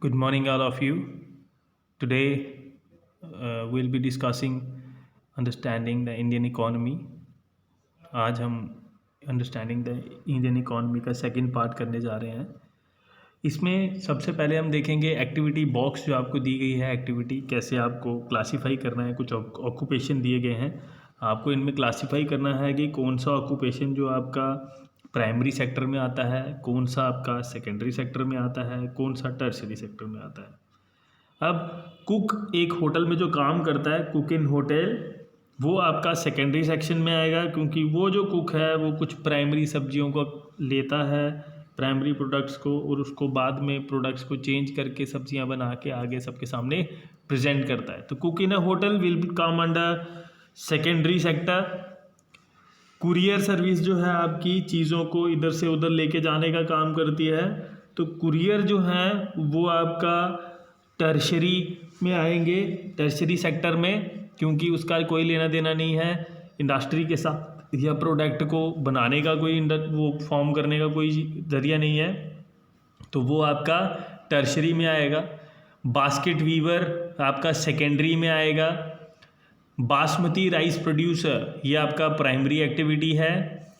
Good morning, all of you. Today, we'll be discussing understanding the Indian economy. आज हम understanding the Indian economy का second part करने जा रहे हैं। इसमें सबसे पहले हम देखेंगे एक्टिविटी बॉक्स जो आपको दी गई है, एक्टिविटी कैसे आपको क्लासीफाई करना है। कुछ ऑक्यूपेशन दिए गए हैं, आपको इनमें क्लासीफाई करना है कि कौन सा ऑक्यूपेशन जो आपका प्राइमरी सेक्टर में आता है, कौन सा आपका सेकेंडरी सेक्टर में आता है, कौन सा टर्शरी सेक्टर में आता है। अब कुक एक होटल में जो काम करता है, कुक इन होटल, वो आपका सेकेंडरी सेक्शन में आएगा, क्योंकि वो जो कुक है वो कुछ प्राइमरी सब्जियों को लेता है, प्राइमरी प्रोडक्ट्स को, और उसको बाद में प्रोडक्ट्स को चेंज करके सब्जियां बना के आगे सबके सामने प्रेजेंट करता है। तो cook in a hotel will come under secondary sector. Courier service जो है आपकी चीज़ों को इधर से उधर लेके जाने का काम करती है, तो कुरियर जो है वो आपका टर्शरी में आएंगे, टर्शरी सेक्टर में, क्योंकि उसका कोई लेना देना नहीं है इंडस्ट्री के साथ, या प्रोडक्ट को बनाने का कोई वो फॉर्म करने का कोई ज़रिया नहीं है, तो वो आपका टर्शरी में आएगा। बास्केट वीवर आपका सेकेंडरी में आएगा। बासमती राइस प्रोड्यूसर ये आपका प्राइमरी एक्टिविटी है।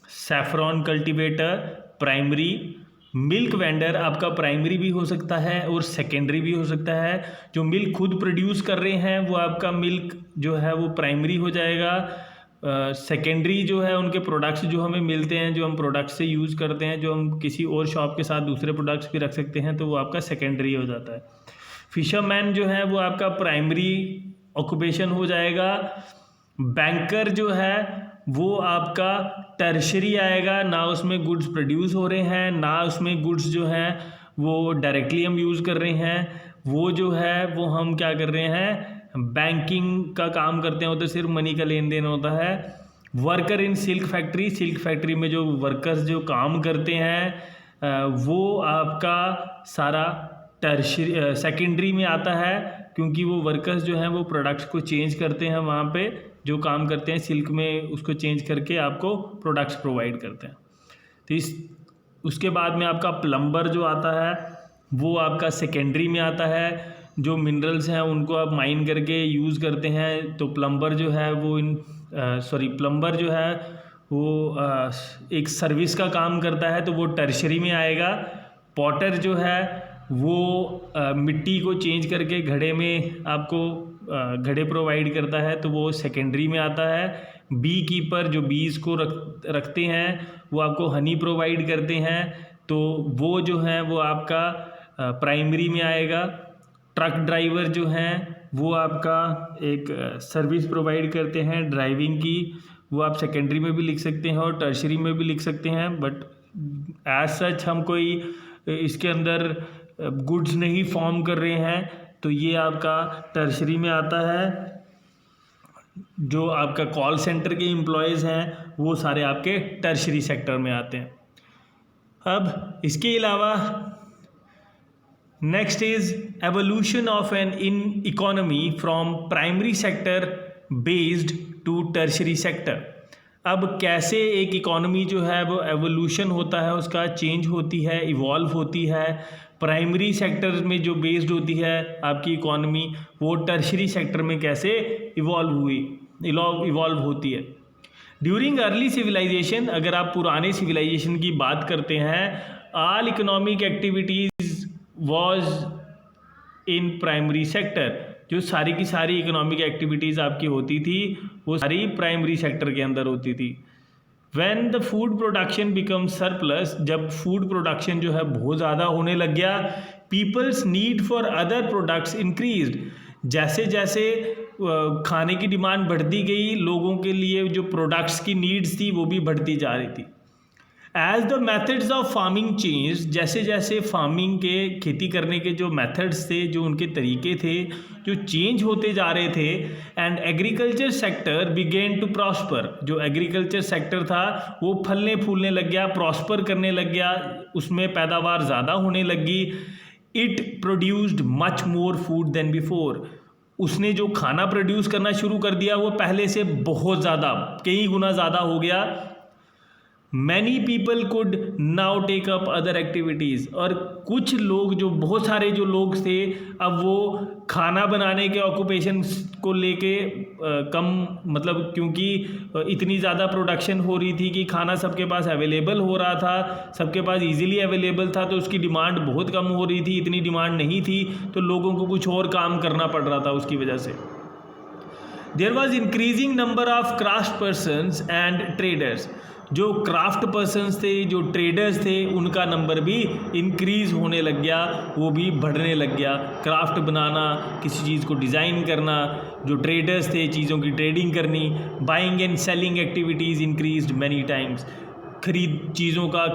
Saffron cultivator primary. Milk vendor आपका प्राइमरी भी हो सकता है और सेकेंडरी भी हो सकता है। जो मिल्क खुद प्रोड्यूस कर रहे हैं वो आपका मिल्क जो है वो प्राइमरी हो जाएगा। सेकेंडरी जो है उनके प्रोडक्ट्स जो हमें मिलते हैं, जो हम प्रोडक्ट्स से यूज़ करते हैं, जो हम किसी और शॉप के साथ दूसरे प्रोडक्ट्स भी रख सकते हैं, तो वो आपका सेकेंडरी हो जाता है। फिशरमैन जो है वो आपका प्राइमरी ऑक्यूपेशन हो जाएगा। बैंकर जो है वो आपका टर्शरी आएगा, ना उसमें गुड्स प्रोड्यूस हो रहे हैं, ना उसमें गुड्स जो हैं वो डायरेक्टली हम यूज़ कर रहे हैं, वो जो है वो हम क्या कर रहे हैं, बैंकिंग का काम करते हैं, उधर सिर्फ मनी का लेन देन होता है। Worker in silk factory, silk factory में जो वर्कर्स जो काम करते हैं वो आपका सारा टर्शरी सेकेंडरी में आता है, क्योंकि वो वर्कर्स जो हैं वो प्रोडक्ट्स को चेंज करते हैं, वहाँ पे जो काम करते हैं सिल्क में, उसको चेंज करके आपको प्रोडक्ट्स प्रोवाइड करते हैं। तो उसके बाद में आपका प्लम्बर जो आता है वो आपका सेकेंडरी में आता है। जो मिनरल्स हैं उनको आप माइन करके यूज़ करते हैं, तो प्लम्बर जो है वो प्लम्बर जो है वो एक सर्विस का काम करता है, तो वो टर्शरी में आएगा। पॉटर जो है वो मिट्टी को चेंज करके घड़े में आपको घड़े प्रोवाइड करता है, तो वो सेकेंडरी में आता है। बी कीपर जो बीज को रखते हैं वो आपको हनी प्रोवाइड करते हैं, तो वो जो है वो आपका प्राइमरी में आएगा। ट्रक ड्राइवर जो हैं वो आपका एक सर्विस प्रोवाइड करते हैं ड्राइविंग की, वो आप सेकेंडरी में भी लिख सकते हैं और टर्शरी में भी लिख सकते हैं, बट एज सच हम कोई इसके अंदर गुड्स नहीं फॉर्म कर रहे हैं, तो ये आपका टर्शरी में आता है। जो आपका कॉल सेंटर के एम्प्लॉयज़ हैं वो सारे आपके टर्शरी सेक्टर में आते हैं। अब इसके अलावा next is evolution of an in economy from primary sector based to tertiary sector. अब कैसे एक इकोनॉमी जो है वो एवोल्यूशन होता है, उसका चेंज होती है, इवॉल्व होती है। प्राइमरी सेक्टर में जो बेस्ड होती है आपकी इकोनॉमी, वो टर्शरी सेक्टर में कैसे इवॉल्व होती है। ड्यूरिंग अर्ली सिविलाइजेशन, अगर आप पुराने सिविलाइजेशन की बात करते हैं, all economic activities was in primary sector. जो सारी की सारी इकोनॉमिक एक्टिविटीज़ आपकी होती थी वो सारी प्राइमरी सेक्टर के अंदर होती थी। When the food production become surplus, जब फूड प्रोडक्शन जो है बहुत ज़्यादा होने लग गया, peoples need for other products increased. जैसे जैसे खाने की डिमांड बढ़ती गई, लोगों के लिए जो प्रोडक्ट्स की नीड्स थी वो भी बढ़ती जा रही थी। As the methods of farming change, जैसे जैसे फार्मिंग के खेती करने के जो मेथड्स थे, जो उनके तरीके थे, जो चेंज होते जा रहे थे, and agriculture sector began to prosper, जो एग्रीकल्चर सेक्टर था वो फलने फूलने लग गया, प्रॉस्पर करने लग गया, उसमें पैदावार ज़्यादा होने लगी। It produced much more food than before, उसने जो खाना प्रोड्यूस करना शुरू कर दिया वो पहले से बहुत ज़्यादा, कई गुना ज़्यादा हो गया। Many people could now take up other activities, और कुछ लोग, जो बहुत सारे जो लोग थे, अब वो खाना बनाने के ऑक्यूपेशन को लेके कम, मतलब क्योंकि इतनी ज़्यादा प्रोडक्शन हो रही थी कि खाना सबके पास अवेलेबल हो रहा था, सबके पास इजीली अवेलेबल था, तो उसकी डिमांड बहुत कम हो रही थी, इतनी डिमांड नहीं थी, तो लोगों को कुछ और काम करना पड़ रहा था उसकी वजह से। There was increasing number of craft persons and traders, जो क्राफ्ट पर्सनस थे, जो ट्रेडर्स थे, उनका नंबर भी इंक्रीज़ होने लग गया, वो भी बढ़ने लग गया। क्राफ्ट बनाना, किसी चीज़ को डिज़ाइन करना, जो ट्रेडर्स थे, चीज़ों की ट्रेडिंग करनी, buying and selling activities increased many times, चीज़ों का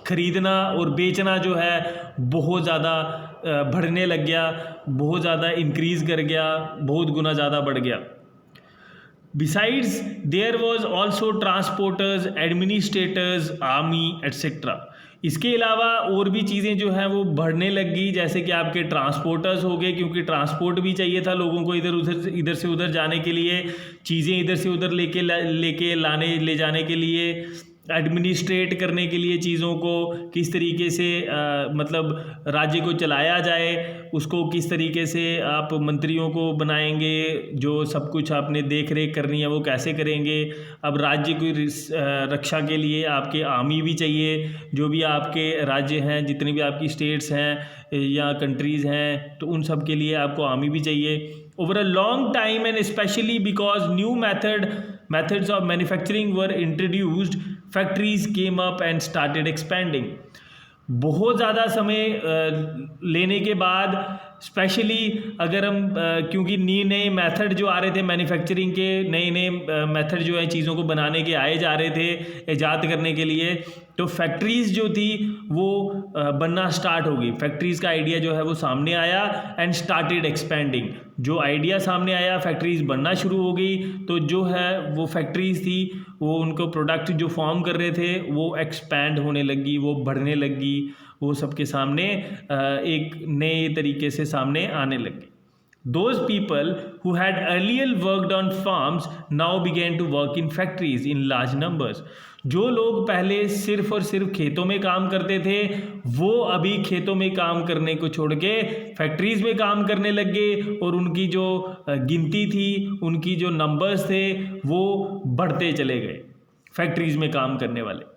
खरीदना और बेचना जो है बहुत ज़्यादा बढ़ने लग गया, बहुत ज़्यादा इंक्रीज़ कर गया, बहुत गुना ज़्यादा बढ़ गया। Besides, there was also transporters, administrators, army, etc. इसके अलावा और भी चीज़ें जो हैं वो बढ़ने लग गई, जैसे कि आपके ट्रांसपोर्टर्स हो गए, क्योंकि ट्रांसपोर्ट भी चाहिए था लोगों को इधर से उधर जाने के लिए, चीज़ें इधर से उधर ले जाने के लिए, एडमिनिस्ट्रेट करने के लिए, चीज़ों को किस तरीके से मतलब राज्य को चलाया जाए, उसको किस तरीके से आप मंत्रियों को बनाएंगे, जो सब कुछ आपने देख रेख करनी है वो कैसे करेंगे। अब राज्य की रक्षा के लिए आपके आर्मी भी चाहिए, जो भी आपके राज्य हैं, जितने भी आपकी स्टेट्स हैं या कंट्रीज़ हैं, तो उन सब के लिए आपको आर्मी भी चाहिए। Over a long time, and especially because new methods of manufacturing were introduced, factories came up and started expanding. बहुत ज़्यादा समय लेने के बाद, स्पेशली अगर हम क्योंकि नए मेथड जो आ रहे थे मैन्युफैक्चरिंग के, नए मेथड जो है चीज़ों को बनाने के आए जा रहे थे ईजाद करने के लिए, तो फैक्ट्रीज़ जो थी वो बनना स्टार्ट हो गई। फैक्ट्रीज़ का आइडिया जो है वो सामने आया एंड स्टार्टेड एक्सपेंडिंग। जो आइडिया सामने आया, फैक्ट्रीज़ बनना शुरू हो गई, तो जो है वो फैक्ट्रीज़ थी, वो उनको प्रोडक्ट जो फॉर्म कर रहे थे वो एक्सपैंड होने लगी, वो बढ़ने लगी, वो सबके सामने एक नए तरीके से सामने आने लगे। Those people who had earlier worked on farms now began to work in factories in large numbers. जो लोग पहले सिर्फ और सिर्फ खेतों में काम करते थे, वो अभी खेतों में काम करने को छोड़ के फैक्ट्रीज़ में काम करने लग गए, और उनकी जो गिनती थी, उनकी जो नंबर्स थे, वो बढ़ते चले गए फैक्ट्रीज़ में काम करने वाले।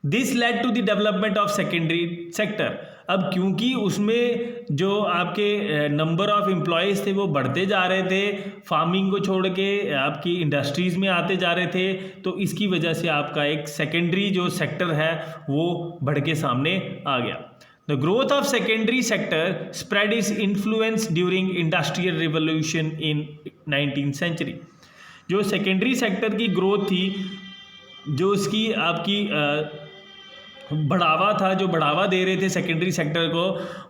This led to the development of secondary sector. अब क्योंकि उसमें जो आपके नंबर ऑफ एम्प्लॉयज़ थे वो बढ़ते जा रहे थे, फार्मिंग को छोड़ के आपकी इंडस्ट्रीज़ में आते जा रहे थे, तो इसकी वजह से आपका एक सेकेंडरी जो सेक्टर है वो बढ़ के सामने आ गया। The growth of secondary sector spread its influence during industrial revolution in 19th century. जो सेकेंडरी सेक्टर की ग्रोथ थी, जो इसकी आपकी बढ़ावा था, जो बढ़ावा दे रहे थे सेकेंडरी सेक्टर को,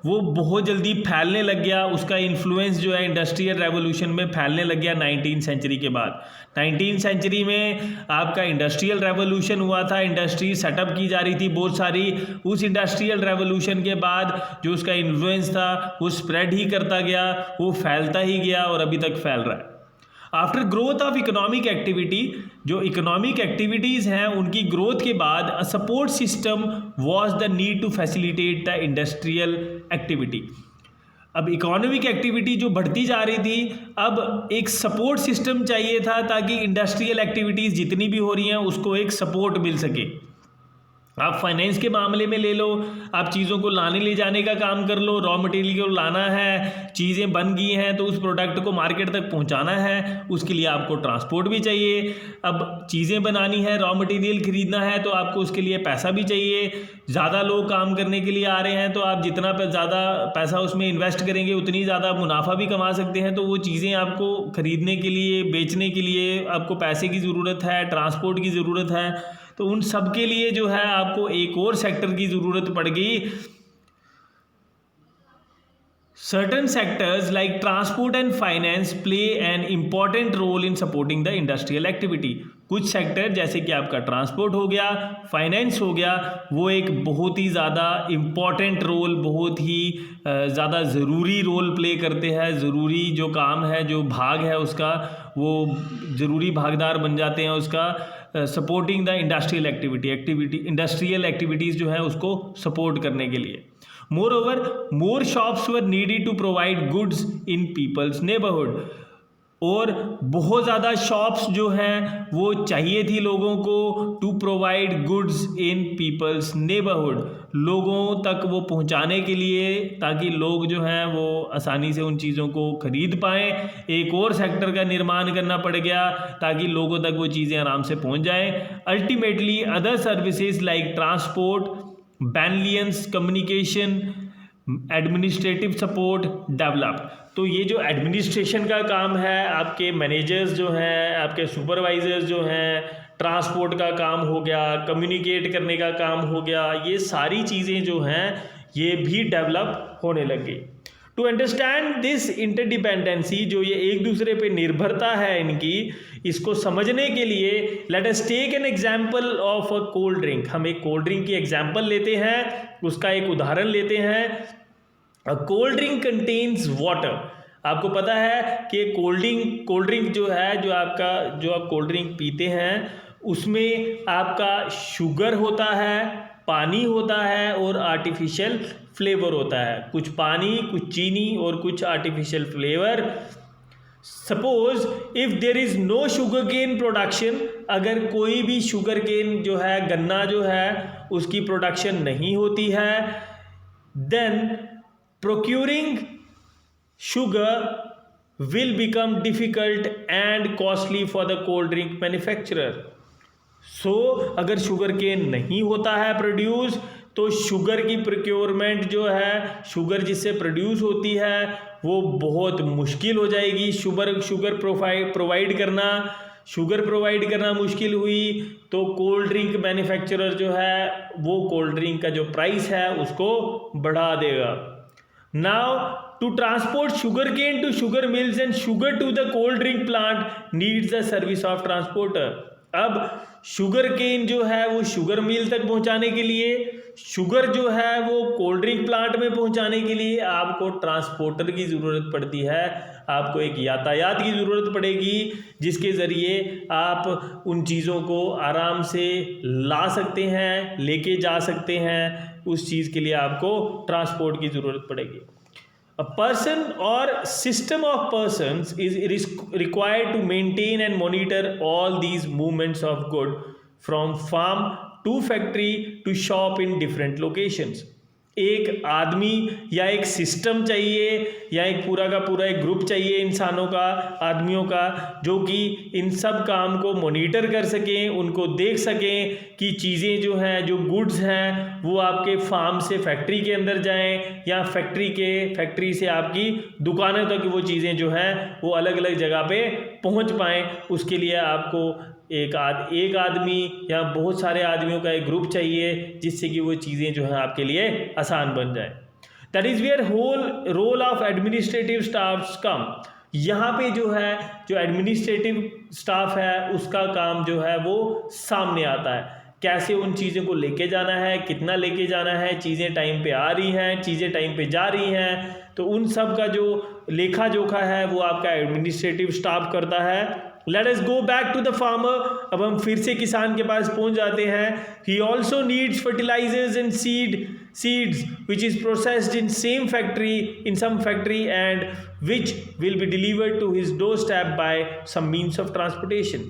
वो बहुत जल्दी फैलने लग गया। उसका इन्फ्लुएंस जो है इंडस्ट्रियल रेवोल्यूशन में फैलने लग गया 19th सेंचुरी के बाद। 19th सेंचुरी में आपका इंडस्ट्रियल रेवोल्यूशन हुआ था, इंडस्ट्री सेटअप की जा रही थी बहुत सारी। उस इंडस्ट्रियल रेवोल्यूशन के बाद जो उसका इन्फ्लुएंस था वो स्प्रेड ही करता गया, वो फैलता ही गया और अभी तक फैल रहा है। After growth of economic activity, जो इकोनॉमिक एक्टिविटीज़ हैं उनकी ग्रोथ के बाद, a support system was the need to facilitate the industrial activity. अब इकोनॉमिक एक्टिविटी जो बढ़ती जा रही थी, अब एक सपोर्ट सिस्टम चाहिए था ताकि इंडस्ट्रियल एक्टिविटीज़ जितनी भी हो रही हैं उसको एक सपोर्ट मिल सके। आप फाइनेंस के मामले में ले लो, आप चीज़ों को लाने ले जाने का काम कर लो, रॉ मटेरियल को लाना है, चीज़ें बन गई हैं तो उस प्रोडक्ट को मार्केट तक पहुंचाना है, उसके लिए आपको ट्रांसपोर्ट भी चाहिए। अब चीज़ें बनानी है, रॉ मटेरियल खरीदना है, तो आपको उसके लिए पैसा भी चाहिए। ज़्यादा लोग काम करने के लिए आ रहे हैं, तो आप जितना ज़्यादा पैसा उसमें इन्वेस्ट करेंगे उतनी ज़्यादा मुनाफा भी कमा सकते हैं। तो वो चीज़ें आपको खरीदने के लिए, बेचने के लिए आपको पैसे की ज़रूरत है, ट्रांसपोर्ट की ज़रूरत है। तो उन सब के लिए जो है आपको एक और सेक्टर की ज़रूरत पड़ गई। Certain sectors like transport and finance play an important role in supporting the industrial activity. कुछ सेक्टर जैसे कि आपका ट्रांसपोर्ट हो गया, फाइनेंस हो गया, वो एक बहुत ही ज़्यादा इम्पॉर्टेंट रोल, बहुत ही ज़्यादा ज़रूरी रोल प्ले करते हैं। ज़रूरी जो काम है, जो भाग है उसका, वो ज़रूरी भागीदार बन जाते हैं उसका सपोर्टिंग द इंडस्ट्रियल एक्टिविटीज़ जो है उसको सपोर्ट करने के लिए। Moreover more shops were needed to provide goods in peoples neighbourhood, और बहुत ज़्यादा शॉप्स जो हैं वो चाहिए थी लोगों को to provide goods in peoples neighbourhood, लोगों तक वो पहुंचाने के लिए, ताकि लोग जो हैं वो आसानी से उन चीज़ों को खरीद पाएँ। एक और सेक्टर का निर्माण करना पड़ गया ताकि लोगों तक वो चीज़ें आराम से पहुंच जाएं। Ultimately other services like transport, बैनलियंस, कम्युनिकेशन, एडमिनिस्ट्रेटिव सपोर्ट डेवलप। तो ये जो एडमिनिस्ट्रेशन का काम है, आपके मैनेजर्स जो हैं, आपके सुपरवाइजर्स जो हैं, ट्रांसपोर्ट का काम हो गया, कम्युनिकेट करने का काम हो गया, ये सारी चीज़ें जो हैं ये भी डेवलप होने लग गई। टू अंडरस्टैंड दिस इंटरडिपेंडेंसी, जो ये एक दूसरे पे निर्भरता है इनकी, इसको समझने के लिए let us take an example of a cold drink. हम एक कोल्ड ड्रिंक की एग्जाम्पल लेते हैं, उसका एक उदाहरण लेते हैं। अ कोल्ड ड्रिंक कंटेन्स वाटर। आपको पता है कि कोल्ड ड्रिंक जो है, जो आप कोल्ड ड्रिंक पीते हैं उसमें आपका शुगर होता है, पानी होता है और आर्टिफिशियल फ्लेवर होता है। कुछ पानी, कुछ चीनी और कुछ artificial flavour. Suppose if there is no sugar cane production, अगर कोई भी शुगर केन जो है, गन्ना जो है, उसकी प्रोडक्शन नहीं होती है, then procuring sugar will become difficult and costly for the cold drink manufacturer. So अगर शुगर केन नहीं होता है प्रोड्यूस, तो शुगर की प्रोक्योरमेंट जो है, शुगर जिससे प्रोड्यूस होती है, वो बहुत मुश्किल हो जाएगी। शुगर प्रोवाइड करना मुश्किल हुई तो कोल्ड ड्रिंक मैन्युफैक्चरर जो है वो कोल्ड ड्रिंक का जो प्राइस है उसको बढ़ा देगा। Now to transport sugar cane to sugar mills and sugar to the cold drink plant needs the service of transporter. अब शुगर केन जो है वो शुगर मिल तक पहुंचाने के लिए, शुगर जो है वो कोल्ड ड्रिंक प्लांट में पहुंचाने के लिए आपको ट्रांसपोर्टर की ज़रूरत पड़ती है। आपको एक यातायात की ज़रूरत पड़ेगी जिसके ज़रिए आप उन चीज़ों को आराम से ला सकते हैं, लेके जा सकते हैं। उस चीज़ के लिए आपको ट्रांसपोर्ट की ज़रूरत पड़ेगी। A person or system of persons is required to maintain and monitor all these movements of good from farm to factory to shop in different locations. एक आदमी या एक सिस्टम चाहिए या एक पूरा का पूरा एक ग्रुप चाहिए इंसानों का, आदमियों का, जो कि इन सब काम को मॉनिटर कर सकें, उनको देख सकें कि चीज़ें जो हैं, जो गुड्स हैं, वो आपके फार्म से फैक्ट्री के अंदर जाएं या फैक्ट्री से आपकी दुकानों तक वो चीज़ें जो हैं वो अलग अलग जगह पे पहुंच पाएँ। उसके लिए आपको एक आदमी या बहुत सारे आदमियों का एक ग्रुप चाहिए जिससे कि वो चीज़ें जो है आपके लिए आसान बन जाए। That is where whole role of administrative staffs come. यहाँ पे जो है, जो एडमिनिस्ट्रेटिव स्टाफ है उसका काम जो है वो सामने आता है। कैसे उन चीज़ों को लेके जाना है, कितना लेके जाना है, चीज़ें टाइम पे आ रही हैं, चीज़ें टाइम पे जा रही हैं, तो उन सब का जो लेखा जोखा है वो आपका एडमिनिस्ट्रेटिव स्टाफ करता है। Let us go back to the farmer. अब हम फिर से किसान के पास पहुंच जाते हैं। He also needs fertilizers and seeds which is processed in some factory and which will be delivered to his doorstep by some means of transportation.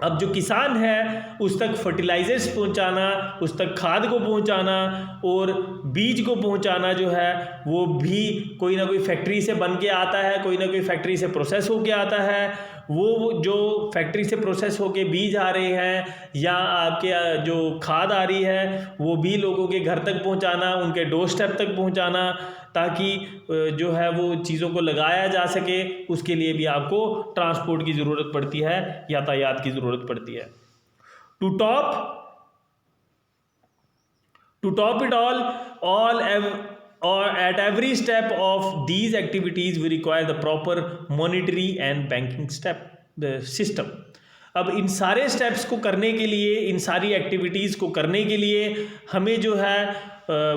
अब जो किसान है उस तक फर्टिलाइजर्स पहुंचाना, उस तक खाद को पहुंचाना और बीज को पहुंचाना जो है वो भी कोई ना कोई फैक्ट्री से बन के आता है, कोई ना कोई फैक्ट्री से प्रोसेस होके आता है। वो जो फैक्ट्री से प्रोसेस होके बीज आ रहे हैं या आपके जो खाद आ रही है वो भी लोगों के घर तक पहुंचाना, उनके डोर स्टेप तक पहुंचाना, ताकि जो है वो चीज़ों को लगाया जा सके। उसके लिए भी आपको ट्रांसपोर्ट की ज़रूरत पड़ती है, यातायात की ज़रूरत पड़ती है। To top it all or at every step of these activities we require the proper monetary and banking system. अब इन सारे स्टेप्स को करने के लिए, इन सारी एक्टिविटीज़ को करने के लिए हमें जो है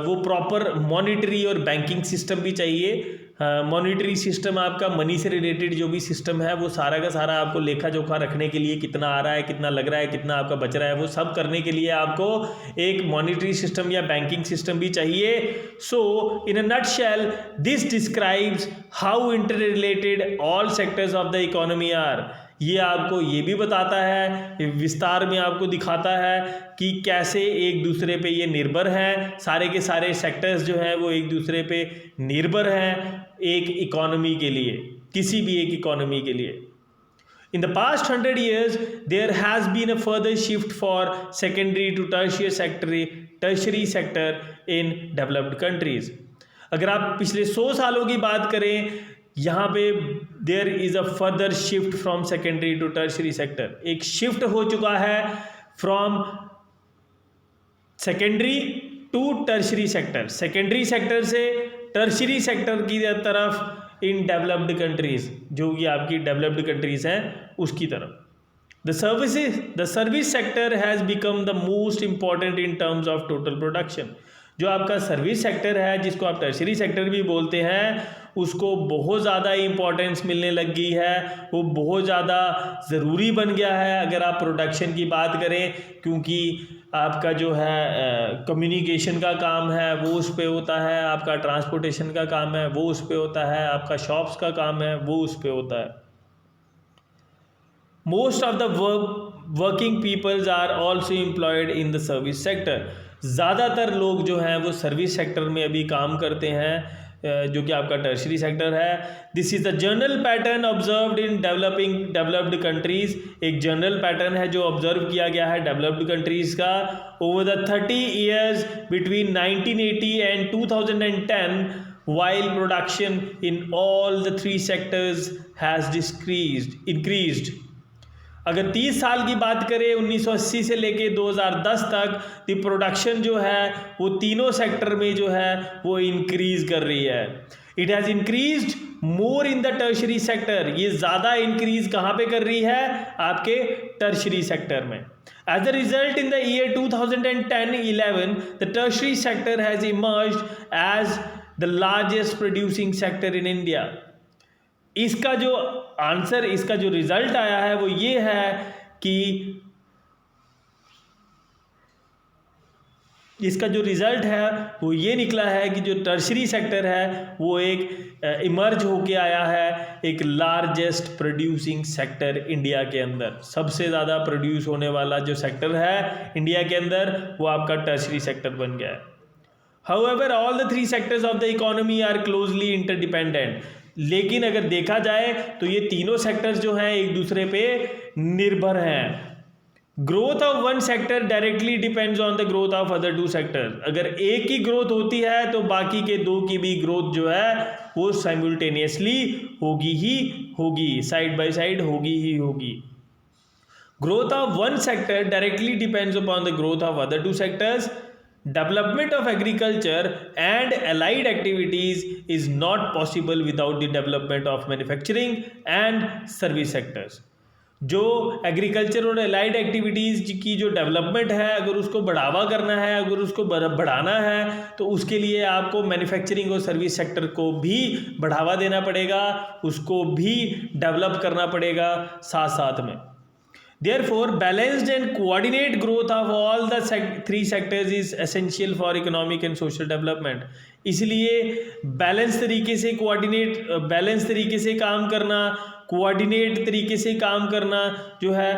वो प्रॉपर मॉनिटरी और बैंकिंग सिस्टम भी चाहिए। मॉनिटरी सिस्टम आपका मनी से रिलेटेड जो भी सिस्टम है वो सारा का सारा आपको लेखा जोखा रखने के लिए कितना आ रहा है, कितना लग रहा है, कितना आपका बच रहा है, वो सब करने के लिए आपको एक मॉनिटरी सिस्टम या बैंकिंग सिस्टम भी चाहिए. So in a nutshell this describes how inter related all sectors of the economy are. ये आपको ये भी बताता है, विस्तार में आपको दिखाता है कि कैसे एक दूसरे पे ये निर्भर हैं. सारे के सारे सेक्टर्स जो हैं वो एक दूसरे पे निर्भर हैं एक इकोनॉमी के लिए, किसी भी एक इकोनॉमी के लिए. In the past 100 years, there has been a further shift for secondary to tertiary sector in developed countries. अगर आप पिछले 100 सालों की बात करें, यहाँ पे there is a further shift from secondary to tertiary sector. एक शिफ्ट हो चुका है from secondary to tertiary sector, secondary sector से टर्शरी सेक्टर की तरफ इन डेवलप्ड कंट्रीज, जो कि आपकी डेवलप्ड कंट्रीज हैं उसकी तरफ. The service sector has become the most important in terms of total production. जो आपका सर्विस सेक्टर है, जिसको आप टर्शरी सेक्टर भी बोलते हैं, उसको बहुत ज़्यादा इंपॉर्टेंस मिलने लग गई है, वो बहुत ज़्यादा ज़रूरी बन गया है अगर आप प्रोडक्शन की बात करें, क्योंकि आपका जो है कम्युनिकेशन का काम है वो उस पे होता है, आपका ट्रांसपोर्टेशन का काम है वो उस पे होता है, आपका शॉप्स का काम है वो उस पे होता है. Most of the working peoples are also employed in the service sector. ज़्यादातर लोग जो हैं वो सर्विस सेक्टर में अभी काम करते हैं, जो कि आपका टर्शरी सेक्टर है. This is the general pattern observed in developed countries. एक जनरल पैटर्न है जो ऑब्जर्व किया गया है डेवलप्ड कंट्रीज़ का. Over the 30 years between 1980 and 2010, while production in all the three sectors has increased. अगर 30 साल की बात करें 1980 से लेके 2010 तक, द प्रोडक्शन जो है वो तीनों सेक्टर में जो है वो इंक्रीज कर रही है. It has increased more in the tertiary sector. ये ज़्यादा इंक्रीज कहाँ पे कर रही है? आपके टर्शरी सेक्टर में. As a result, in the year 2010-11, the tertiary sector has emerged as the largest producing sector in India. इसका जो आंसर, इसका जो रिजल्ट आया है वो ये है कि इसका जो रिज़ल्ट है वो ये निकला है कि जो टर्शरी सेक्टर है वो एक इमर्ज होके आया है एक लार्जेस्ट प्रोड्यूसिंग सेक्टर इंडिया के अंदर. सबसे ज़्यादा प्रोड्यूस होने वाला जो सेक्टर है इंडिया के अंदर वो आपका टर्शरी सेक्टर बन गया है. However all the three sectors of the economy are closely interdependent. लेकिन अगर देखा जाए तो ये तीनों सेक्टर्स जो हैं एक दूसरे पे निर्भर हैं. Growth of one sector directly depends on the growth of other to sectors. अगर एक की ग्रोथ होती है तो बाकी के दो की भी ग्रोथ जो है वो साइमल्टेनियसली होगी ही होगी, साइड बाय साइड होगी ही होगी. Growth of one sector directly depends upon the growth of other to sectors. Development of agriculture and allied activities is not possible without the development of manufacturing and service sectors. जो agriculture और allied activities की जो development है, अगर उसको बढ़ावा करना है, अगर उसको बढ़ाना है, तो उसके लिए आपको मैन्युफैक्चरिंग और सर्विस सेक्टर को भी बढ़ावा देना पड़ेगा, उसको भी डेवलप करना पड़ेगा साथ साथ में. Therefore, balanced and coordinate growth of all the three sectors is essential for economic and social development. इसलिए बैलेंस तरीके से काम करना, कोऑर्डिनेट तरीके से काम करना जो है,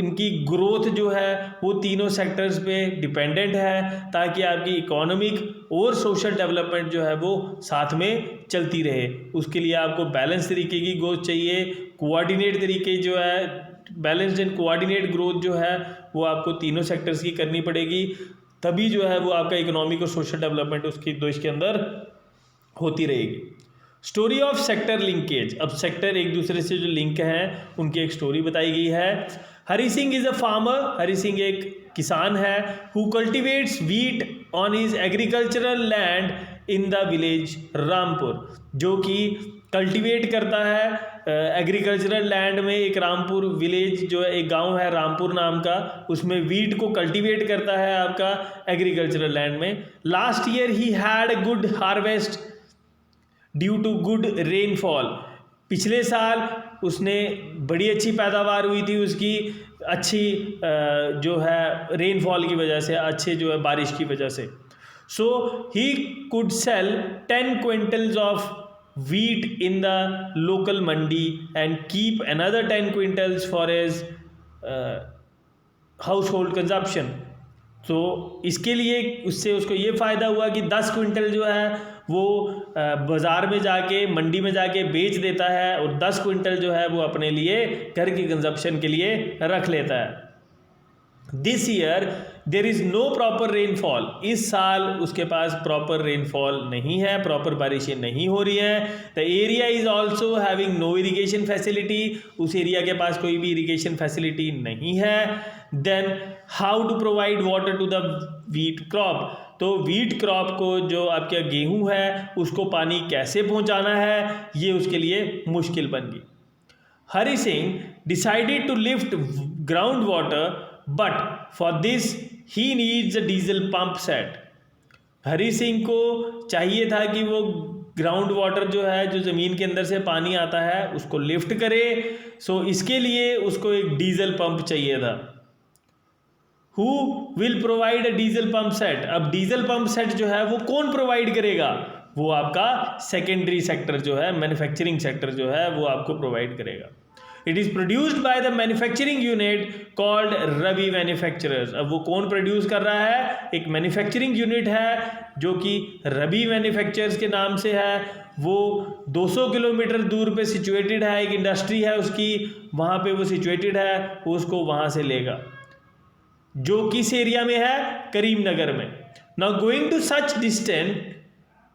इनकी ग्रोथ जो है वो तीनों सेक्टर्स पे डिपेंडेंट है, ताकि आपकी इकोनॉमिक और सोशल डेवलपमेंट जो है वो साथ में चलती रहे. उसके लिए आपको बैलेंस तरीके की ग्रोथ चाहिए. कोऑर्डिनेट तरीके जो है, बैलेंस्ड एंड कोऑर्डिनेट ग्रोथ जो है वो आपको तीनों सेक्टर्स की करनी पड़ेगी, तभी जो है वो आपका इकोनॉमिक और सोशल डेवलपमेंट उसकी देश के अंदर होती रहेगी. Story of sector linkage. अब सेक्टर एक दूसरे से जो लिंक हैं उनकी एक स्टोरी बताई गई है. Hari Singh is a farmer. Hari Singh एक किसान है. Who cultivates wheat on his agricultural land in the village Rampur. जो कि कल्टिवेट करता है एग्रीकल्चरल लैंड में. एक रामपुर विलेज जो है, एक गांव है रामपुर नाम का, उसमें वीट को कल्टिवेट करता है आपका एग्रीकल्चरल लैंड में. Last year he had good harvest due to good rainfall, पिछले साल उसने बड़ी अच्छी पैदावार हुई थी उसकी, अच्छी जो है रेनफॉल की वजह से, अच्छे जो है बारिश की वजह से. So he could sell 10 quintals of wheat in the local mandi and keep another 10 quintals for his household consumption. तो इसके लिए उससे उसको ये फ़ायदा हुआ कि 10 क्विंटल जो है वो बाज़ार में जाके, मंडी में जाके बेच देता है, और 10 क्विंटल जो है वो अपने लिए घर की कंजप्शन के लिए रख लेता है. This year there is no proper rainfall, इस साल उसके पास प्रॉपर रेनफॉल नहीं है, प्रॉपर बारिशें नहीं हो रही हैं. The area is also having no irrigation facility, उस एरिया के पास कोई भी इरीगेशन फैसिलिटी नहीं है. Then how to provide water to the wheat crop, तो वीट क्रॉप को जो आपका गेहूँ है उसको पानी कैसे पहुँचाना है, ये उसके लिए मुश्किल बन गई. Hari Singh decided to lift ground water, but for this he needs a diesel pump set. Hari Singh को चाहिए था कि वो ग्राउंड वाटर जो है, जो ज़मीन के अंदर से पानी आता है, उसको लिफ्ट करे. सो इसके लिए उसको एक डीजल पंप चाहिए था. Who will provide a diesel pump set, अब डीजल पंप सेट जो है वो कौन प्रोवाइड करेगा, वो आपका सेकेंडरी सेक्टर जो है, मैन्युफैक्चरिंग सेक्टर जो है वो आपको प्रोवाइड करेगा. It is produced by the manufacturing unit called Ravi manufacturers. अब वो कौन प्रोड्यूस कर रहा है, एक मैन्युफैक्चरिंग यूनिट है जो कि रवि मैन्युफैक्चरर्स के नाम से है. वो 200 किलोमीटर दूर पे सिचुएटेड है, एक इंडस्ट्री है उसकी, वहाँ पे वो सिचुएटेड है, वो उसको वहाँ से लेगा, जो किस एरिया में है, करीमनगर में. Now going to such distant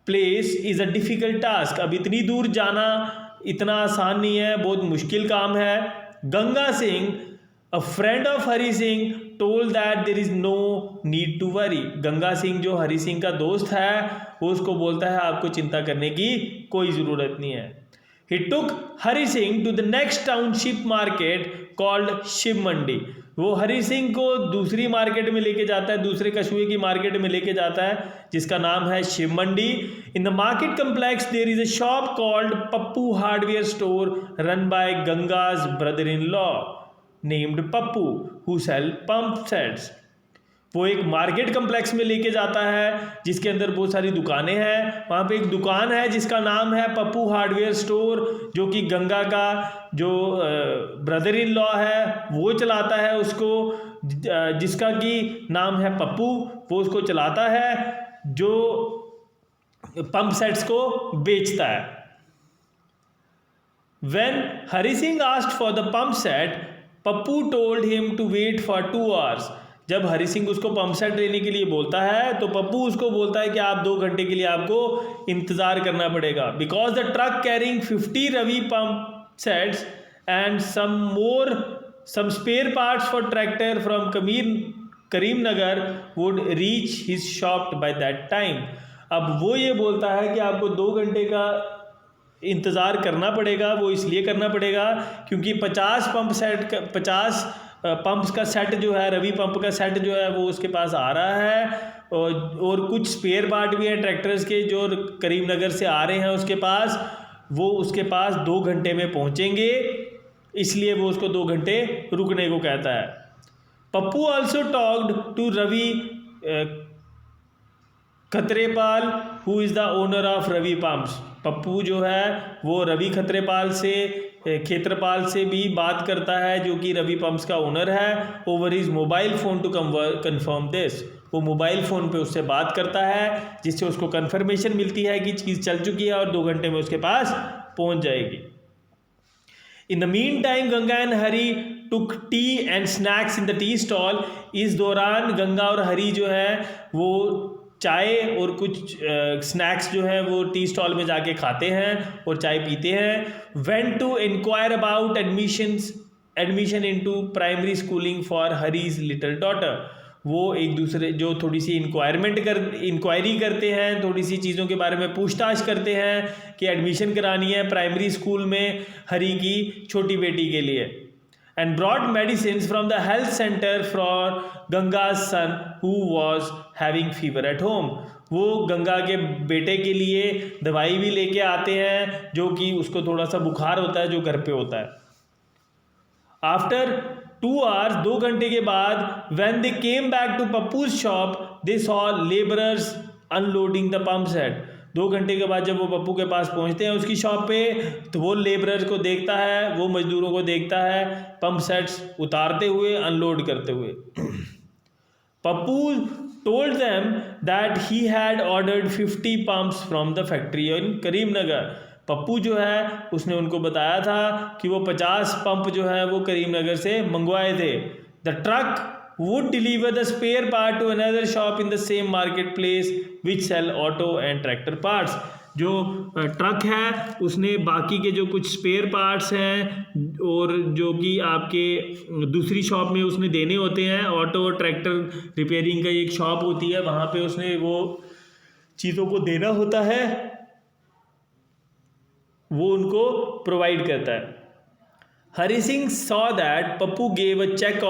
place is a difficult task, अब इतनी दूर जाना इतना आसान नहीं है, बहुत मुश्किल काम है. Ganga Singh, a friend of Hari Singh, told that there is no need to worry. Ganga Singh जो हरि सिंह का दोस्त है वो उसको बोलता है आपको चिंता करने की कोई ज़रूरत नहीं है. He took Hari Singh to the next township market called Shiv Mandi. वो हरि सिंह को दूसरी मार्केट में लेके जाता है, दूसरे कछुए की मार्केट में लेके जाता है जिसका नाम है Shiv Mandi. In the market complex there is a shop called Pappu hardware store run by Ganga's brother in law named Pappu who sell pump sets. वो एक मार्केट कम्प्लेक्स में लेके जाता है जिसके अंदर बहुत सारी दुकानें हैं. वहाँ पे एक दुकान है जिसका नाम है पप्पू हार्डवेयर स्टोर, जो कि गंगा का जो ब्रदर इन लॉ है वो चलाता है उसको, जिसका कि नाम है पप्पू, वो उसको चलाता है, जो पंप सेट्स को बेचता है. When Hari Singh asked for the pump set, Pappu told him to wait for 2 hours. जब हरि सिंह उसको पंप सेट लेने के लिए बोलता है तो पप्पू उसको बोलता है कि आप 2 घंटे के लिए आपको इंतज़ार करना पड़ेगा. Because the truck carrying 50 Ravi pump sets and some spare parts for tractor from Karimnagar would reach his shop by that time. अब वो ये बोलता है कि आपको 2 घंटे का इंतज़ार करना पड़ेगा. वो इसलिए करना पड़ेगा क्योंकि 50 पंप्स का सेट जो है, रवि पंप का सेट जो है वो उसके पास आ रहा है, और कुछ स्पेयर पार्ट भी हैं ट्रैक्टर्स के जो करीमनगर से आ रहे हैं उसके पास, वो उसके पास 2 घंटे में पहुंचेंगे, इसलिए वो उसको 2 घंटे रुकने को कहता है. Pappu also talked to Ravi Khatrepal who is the owner of Ravi pumps. Pappu जो है वो रवि खेत्रपाल से भी बात करता है, जो कि रवि पंप्स का ओनर है, over his mobile phone to confirm this. वो मोबाइल फ़ोन पे उससे बात करता है जिससे उसको कन्फर्मेशन मिलती है कि चीज़ चल चुकी है और 2 घंटे में उसके पास पहुंच जाएगी. In the mean time Ganga and Hari took T and snacks in the tea stall. इस दौरान गंगा और हरी जो है वो चाय और कुछ स्नैक्स जो है वो टी स्टॉल में जाके खाते हैं और चाय पीते हैं. Went to inquire about admission into primary schooling for Hari's little daughter. वो एक दूसरे जो थोड़ी सी इंक्वायरी करते हैं, थोड़ी सी चीज़ों के बारे में पूछताछ करते हैं कि एडमिशन करानी है प्राइमरी स्कूल में हरी की छोटी बेटी के लिए. And brought medicines from the health center for Ganga's son who was having fever at home. वो गंगा के बेटे के लिए दवाई भी लेके आते हैं, जो कि उसको थोड़ा सा बुखार होता है जो घर पे होता है। आफ्टर 2 hours, 2 घंटे के बाद when they came back to पप्पू's shop, they saw laborers unloading the pump set. 2 घंटे के बाद जब वो पप्पू के पास पहुंचते हैं उसकी शॉप पे, तो वो लेबरर को देखता है, वो मजदूरों को देखता है पंप सेट्स उतारते हुए, अनलोड करते हुए। Pappu told them that he had ordered 50 pumps from the factory in Karimnagar. Pappu जो है उसने उनको बताया था कि वो 50 पंप जो है वो करीमनगर से मंगवाए थे। The truck would deliver the spare part to another shop in the same marketplace which sell auto and tractor parts। जो ट्रक है उसने बाकी के जो कुछ स्पेयर पार्ट्स हैं और जो कि आपके दूसरी शॉप में उसने देने होते हैं, ऑटो और ट्रैक्टर रिपेयरिंग का एक शॉप होती है, वहाँ पे उसने वो चीज़ों को देना होता है, वो उनको प्रोवाइड करता है। Hari Singh saw that Pappu gave a cheque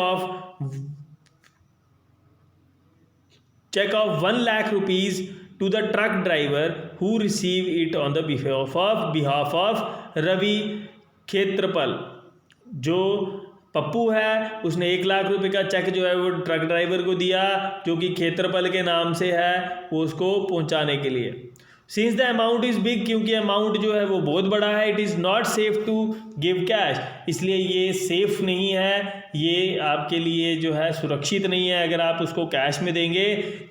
of 1 lakh rupees to the truck driver who received it on the behalf of Ravi Khetrapal. जो पप्पू है उसने 1 लाख रुपए का चेक जो है वो ट्रक ड्राइवर को दिया, जो कि खेत्रपाल के नाम से है, वो उसको पहुंचाने के लिए। Since the amount is big, क्योंकि अमाउंट जो है वो बहुत बड़ा है, it is not safe to give cash, इसलिए ये सेफ नहीं है, ये आपके लिए जो है सुरक्षित नहीं है अगर आप उसको कैश में देंगे।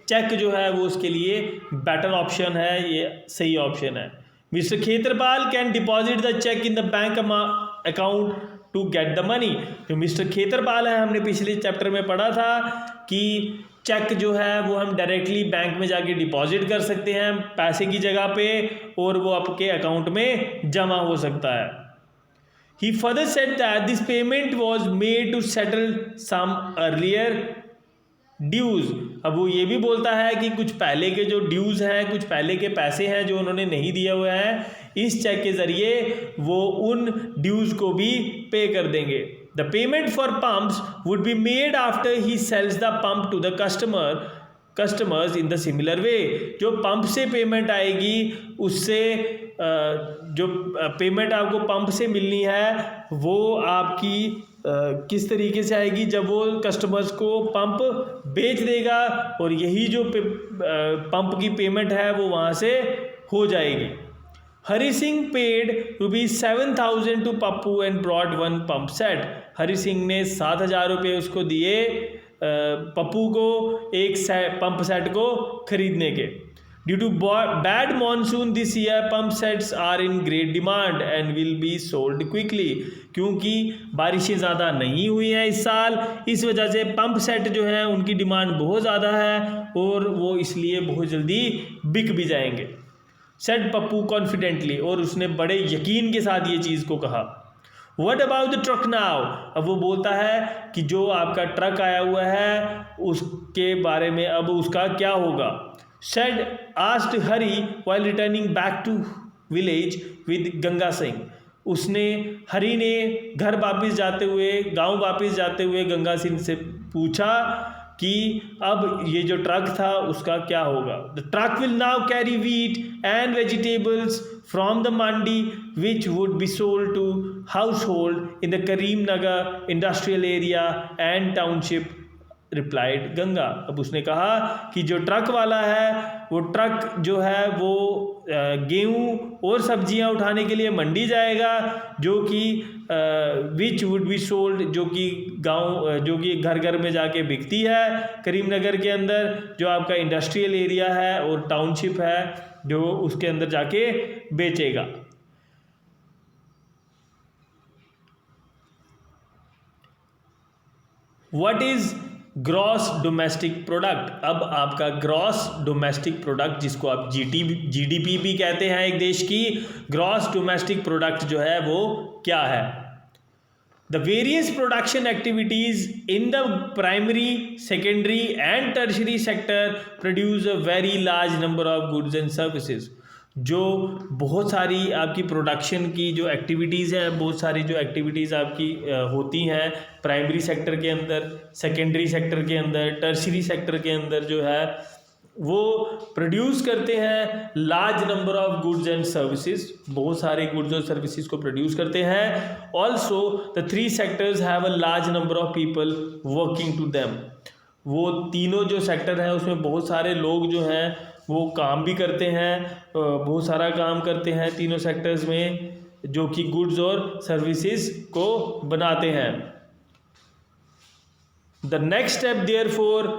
चेक जो है वो उसके लिए बेटर ऑप्शन है, ये सही ऑप्शन है। Mister Khetrapal can deposit the cheque in the bank account to get the money. जो मिस्टर खेत्रपाल है, हमने पिछले चैप्टर में पढ़ा था कि चेक जो है वो हम डायरेक्टली बैंक में जाके डिपॉजिट कर सकते हैं पैसे की जगह पे, और वो आपके अकाउंट में जमा हो सकता है। He further said that this payment was made to settle some earlier dues। अब वो ये भी बोलता है कि कुछ पहले के जो ड्यूज हैं, कुछ पहले के पैसे हैं जो उन्होंने नहीं दिए हुए हैं, इस चेक के ज़रिए वो उन ड्यूज को भी पे कर देंगे। The payment for pumps would be made after he sells the pump to the customers in the similar way। जो पंप से पेमेंट आएगी उससे जो पेमेंट आपको पंप से मिलनी है वो आपकी किस तरीके से आएगी, जब वो कस्टमर्स को पंप बेच देगा और यही जो पंप की पेमेंट है वो वहाँ से हो जाएगी। Hari Singh paid ₹7,000 to Pappu and bought 1 pump set. Hari Singh ने 7,000 रुपये उसको दिए पप्पू को एक पंप सेट को खरीदने के। Due to bad monsoon this year pump sets are in great demand and will be sold quickly. क्योंकि बारिशें ज़्यादा नहीं हुई हैं इस साल, इस वजह से पंप सेट जो है उनकी डिमांड बहुत ज़्यादा है और वो इसलिए बहुत जल्दी बिक भी जाएंगे। सेड पप्पू कॉन्फिडेंटली, और उसने बड़े यकीन के साथ ये चीज़ को कहा। What about the truck now? अब वो बोलता है कि जो आपका ट्रक आया हुआ है उसके बारे में अब उसका क्या होगा। Said asked Hari while returning back to village with Ganga Singh. उसने हरी ने घर वापस जाते हुए, गांव वापस जाते हुए गंगा सिंह से पूछा कि अब ये जो ट्रक था उसका क्या होगा। The truck will now carry wheat and vegetables from the mandi which would be sold to household in the Karimnagar industrial area and township, replied Ganga. अब उसने कहा कि जो ट्रक वाला है वो ट्रक जो है वो गेहूँ और सब्जियां उठाने के लिए मंडी जाएगा, जो कि विच वुड बी सोल्ड, जो कि गांव, जो कि घर घर में जाके बिकती है करीमनगर के अंदर, जो आपका इंडस्ट्रियल एरिया है और टाउनशिप है जो उसके अंदर जाके बेचेगा। What is gross domestic product. अब आपका ग्रॉस डोमेस्टिक प्रोडक्ट, जिसको आप जीडीपी भी कहते हैं एक देश की, ग्रॉस डोमेस्टिक प्रोडक्ट जो है वो क्या है। The various production activities in the primary, secondary and tertiary sector produce a very large number of goods and services. जो बहुत सारी आपकी प्रोडक्शन की जो एक्टिविटीज़ हैं, बहुत सारी जो एक्टिविटीज़ आपकी होती हैं प्राइमरी सेक्टर के अंदर, सेकेंडरी सेक्टर के अंदर, टर्शरी सेक्टर के अंदर जो है वो प्रोड्यूस करते हैं large number of goods and services, बहुत सारे गुड्स और सर्विसेज को प्रोड्यूस करते हैं। Also the three sectors have a large number of people working to them. वो तीनों जो सेक्टर हैं उसमें बहुत सारे लोग जो हैं वो काम भी करते हैं, बहुत सारा काम करते हैं तीनों सेक्टर्स में, जो कि गुड्स और सर्विसेज को बनाते हैं। The next step therefore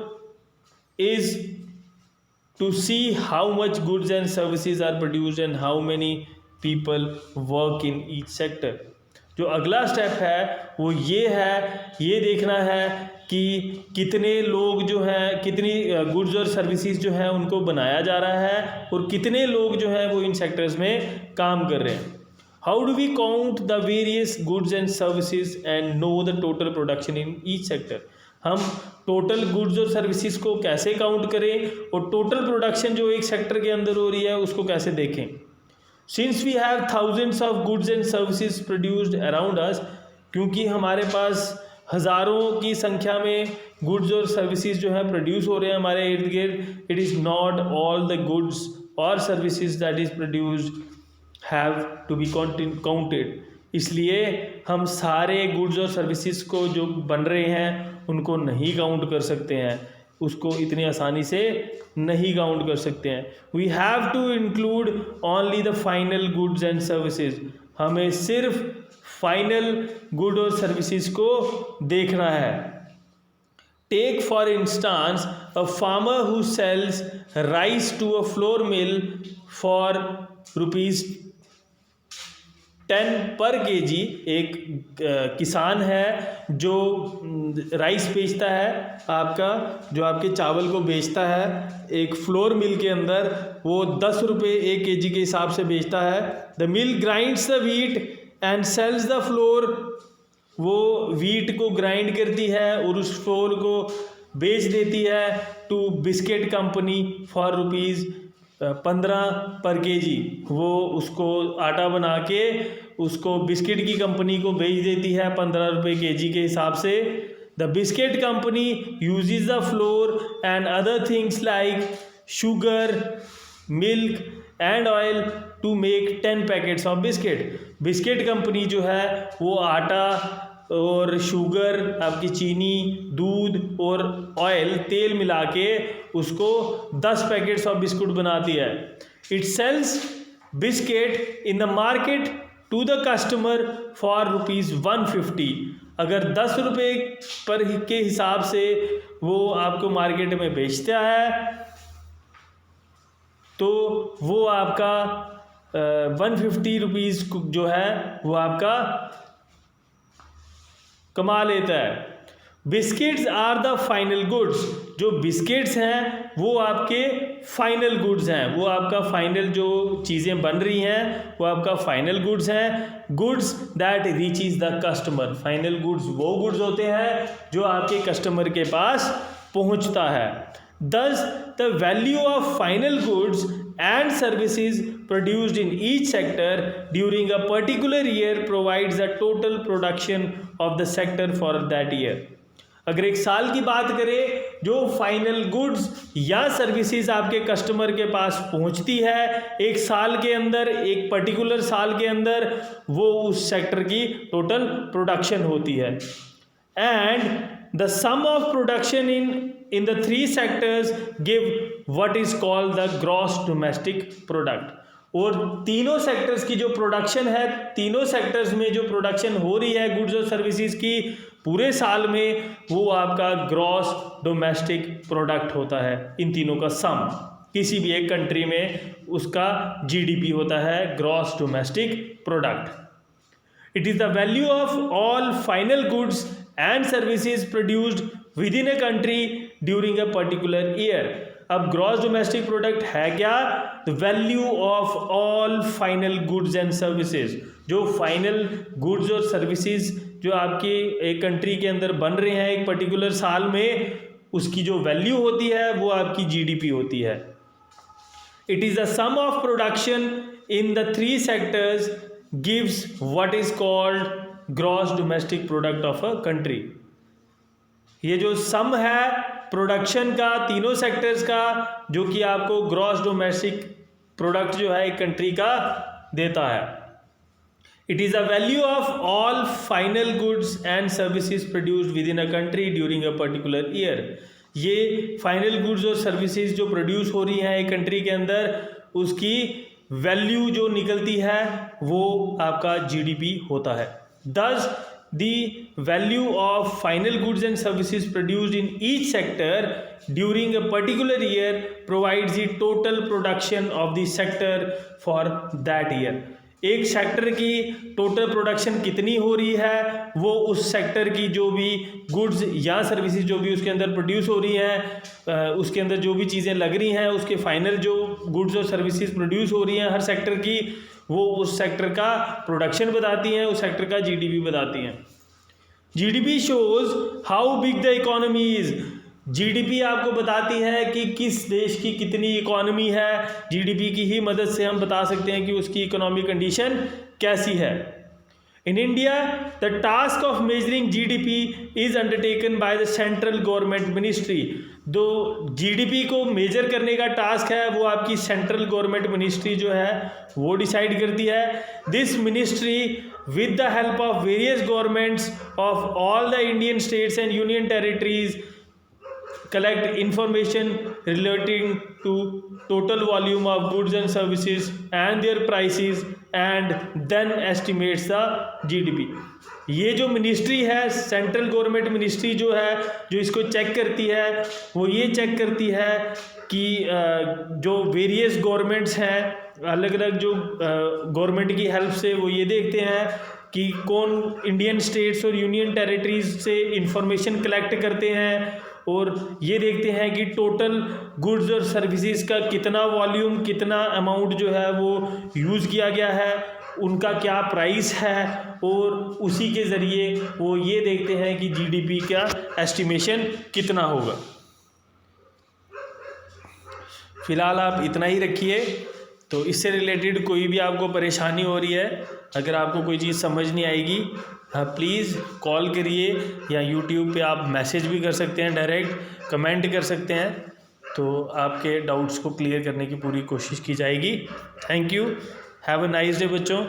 is to see how much goods and services are produced and how many people work in each sector। जो अगला स्टेप है वो ये है, ये देखना है कि कितने लोग जो हैं, कितनी गुड्स और सर्विसेज जो हैं उनको बनाया जा रहा है और कितने लोग जो हैं वो इन सेक्टर्स में काम कर रहे हैं। How do we count the various goods and services and know the total production in each sector. हम टोटल गुड्स और सर्विसेज को कैसे काउंट करें और टोटल प्रोडक्शन जो एक सेक्टर के अंदर हो रही है उसको कैसे देखें। Since we have thousands of goods and services produced around us, क्योंकि हमारे पास हज़ारों की संख्या में गुड्स और सर्विसेज जो है प्रोड्यूस हो रहे हैं हमारे इर्द गिर्द, it is not all the goods और services that is produced have to be counted. इसलिए हम सारे गुड्स और सर्विसेज को जो बन रहे हैं उनको नहीं काउंट कर सकते हैं, उसको इतनी आसानी से नहीं काउंट कर सकते हैं। We have to include only the final goods and services. हमें सिर्फ फाइनल गुड और सर्विसेज को देखना है। Take for instance a farmer who sells rice to a flour mill for ₹10 per KG. एक किसान है जो राइस बेचता है, आपका जो आपके चावल को बेचता है एक फ्लोर मिल के अंदर, वो 10 रुपये 1 केजी के हिसाब से बेचता है। The mill grinds the wheat and sells the flour. वो व्हीट को ग्राइंड करती है और उस फ्लोर को बेच देती है टू बिस्किट कंपनी फॉर ₹15 पर केजी। वो उसको आटा बना के उसको बिस्किट की कंपनी को बेच देती है 15 रुपये केजी के हिसाब से। The biscuit company uses the flour and other things like sugar, milk and oil to make 10 packets of biscuit. Biscuit company जो है वो आटा और शुगर, आपकी चीनी, दूध और ऑयल, तेल मिला के उसको 10 पैकेट्स ऑफ बिस्कुट बनाती है। It sells biscuit in the market to the customer for ₹150। अगर 10 रुपये पर के हिसाब से वो आपको मार्केट में बेचता है तो वो आपका 150 रुपीज़ जो है वो आपका कमा लेता है। Biscuits are the final goods. जो बिस्किट्स हैं वो आपके फाइनल गुड्स हैं, वो आपका फाइनल जो चीज़ें बन रही हैं वो आपका फाइनल गुड्स हैं। Goods that reaches the customer. Final goods वो गुड्स होते हैं जो आपके कस्टमर के पास पहुंचता है। Thus, the value of final goods and services produced in each sector during a particular year provides the total production of the sector for that year। अगर एक साल की बात करें, जो फाइनल गुड्स या सर्विसेज आपके कस्टमर के पास पहुंचती है एक साल के अंदर, एक पर्टिकुलर साल के अंदर, वो उस सेक्टर की टोटल प्रोडक्शन होती है। And the sum of production in the 3 sectors give what is called the gross domestic product. और तीनों सेक्टर्स की जो प्रोडक्शन है, तीनों सेक्टर्स में जो प्रोडक्शन हो रही है गुड्स और सर्विसेज की पूरे साल में, वो आपका ग्रॉस डोमेस्टिक प्रोडक्ट होता है। इन तीनों का सम, किसी भी एक कंट्री में उसका जीडीपी होता है, gross domestic product. It is the value of all final goods and services produced with in a country during a particular year. अब ग्रॉस डोमेस्टिक प्रोडक्ट है क्या? The value of all final goods and services. जो final goods और services जो आपकी एक country के अंदर बन रहे हैं एक पर्टिकुलर साल में, उसकी जो वैल्यू होती है वो आपकी जीडीपी होती है। It is the sum of production in the 3 sectors gives what is called gross domestic product of a country. ये जो सम है प्रोडक्शन का, तीनों सेक्टर्स का, जो कि आपको ग्रॉस डोमेस्टिक प्रोडक्ट जो है एक कंट्री का देता है। It is a value of all final goods and services produced with in a country during a particular year. ये फाइनल गुड्स और सर्विसेज जो प्रोड्यूस हो रही हैं एक कंट्री के अंदर, उसकी वैल्यू जो निकलती है वो आपका जीडीपी होता है। दस the value of final goods and services produced in each sector during a particular year provides the total production of the sector for that year। एक सेक्टर की टोटल प्रोडक्शन कितनी हो रही है वो उस सेक्टर की जो भी गुड्स या सर्विसेज जो भी उसके अंदर प्रोड्यूस हो रही हैं, उसके अंदर जो भी चीज़ें लग रही हैं, उसके फाइनल जो गुड्स और सर्विसेज प्रोड्यूस हो रही हैं हर सेक्टर की, वो उस सेक्टर का प्रोडक्शन बताती हैं, उस सेक्टर का जीडीपी बताती हैं। GDP shows how big the economy is. GDP आपको बताती है कि किस देश की कितनी इकोनॉमी है। जीडीपी की ही मदद से हम बता सकते हैं कि उसकी इकोनॉमिक कंडीशन कैसी है। In India the task of measuring GDP is undertaken by the central government ministry. जो जीडीपी को मेजर करने का टास्क है वो आपकी सेंट्रल गवर्नमेंट मिनिस्ट्री जो है वो डिसाइड करती है। This ministry with the help of various governments of all the Indian states and union territories collect information relating to total volume of goods and services and their prices and then estimates the GDP। ये जो ministry है central government ministry जो है जो इसको check करती है वो ये चेक करती है कि जो वेरियस गवर्नमेंट्स हैं अलग अलग जो गवर्नमेंट की हेल्प से वो ये देखते हैं कि कौन इंडियन स्टेट्स और यूनियन टेरिटरीज से इंफॉर्मेशन कलेक्ट करते हैं और ये देखते हैं कि टोटल गुड्स और सर्विसेज का कितना वॉल्यूम, कितना अमाउंट जो है वो यूज़ किया गया है, उनका क्या प्राइस है, और उसी के ज़रिए वो ये देखते हैं कि जीडीपी का एस्टिमेशन कितना होगा। फ़िलहाल आप इतना ही रखिए। तो इससे रिलेटेड कोई भी आपको परेशानी हो रही है, अगर आपको कोई चीज़ समझ नहीं आएगी, हाँ प्लीज़ कॉल करिए या यूट्यूब पे आप मैसेज भी कर सकते हैं, डायरेक्ट कमेंट कर सकते हैं, तो आपके डाउट्स को क्लियर करने की पूरी कोशिश की जाएगी। Thank you, have a nice day बच्चों।